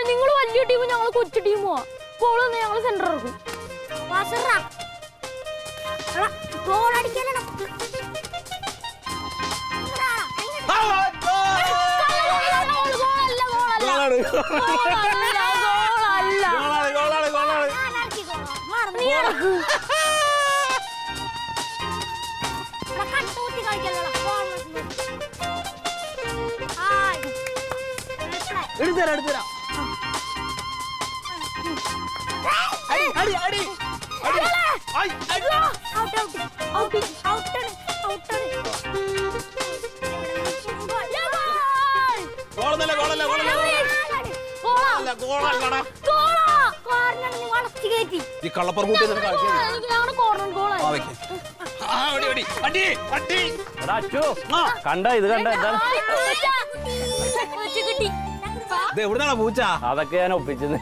നിങ്ങൾ വലിയ ടീമും ഞങ്ങൾ കൊച്ചു ടീമോ ഗോൾ ഞങ്ങൾ സെന്റർ ഇറക്കും. ഈ കള്ളപ്പുറം കണ്ട ഇത് കണ്ട എവിടുന്നാ പൂച്ച? അതൊക്കെ ഞാൻ ഒപ്പിച്ചത്.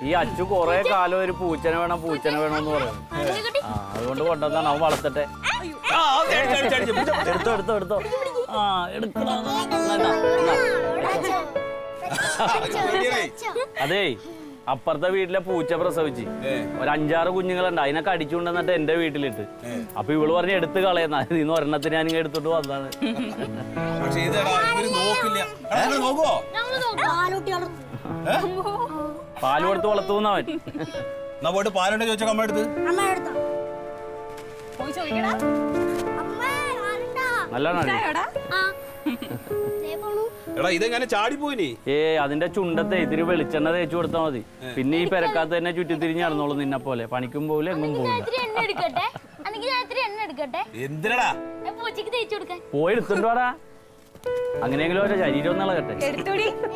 ഈ അച്ചു കൊറേ കാലം ഒരു പൂച്ചനെ വേണം എന്ന് പറയുന്നു. അതുകൊണ്ട് കൊണ്ടുവന്നാണ് അവൻ വളർത്തട്ടെ. എടുത്തോ ആ എടുക്കണോ. അതേ അപ്പുറത്തെ വീട്ടിലെ പൂച്ച പ്രസവിച്ച് ഒരു 5-6 കുഞ്ഞുങ്ങളുണ്ട്. അതിനൊക്കെ അടിച്ചുകൊണ്ടെന്നിട്ട് എന്റെ വീട്ടിലിട്ട്. അപ്പൊ ഇവള് പറഞ്ഞ് എടുത്ത് കളയുന്ന ഇന്ന് ഒരെണ്ണത്തിന് ഞാൻ ഇങ്ങനെ എടുത്തോട്ട് വന്നതാണ്. പാല് കൊടുത്ത് വളർത്തുന്നവൻ. പോയിട്ട് പാലുണ്ടെ ചോദിച്ചാൽ അമ്മ എടുത്ത് നല്ലതാണ്. എടാ ഇതെങ്ങനെ ചാടിപ്പോയിനി? അതിന്റെ ചുണ്ടത്തെ ഇത്തിരി വെളിച്ചെണ്ണ തേച്ചു കൊടുത്താൽ മതി. പിന്നെ ഈ പെരക്കാത്ത തന്നെ ചുറ്റിത്തിരിഞ്ഞ് നടന്നോളൂ. നിന്നെ പോലെ പണിക്കും പോവില്ല എങ്ങും പോവില്ല. എന്തിനടാ പോയി എടുത്തുണ്ടോടാ. അങ്ങനെയെങ്കിലും ഒരു ശരീരം ഒന്നും ഇളകട്ടെ.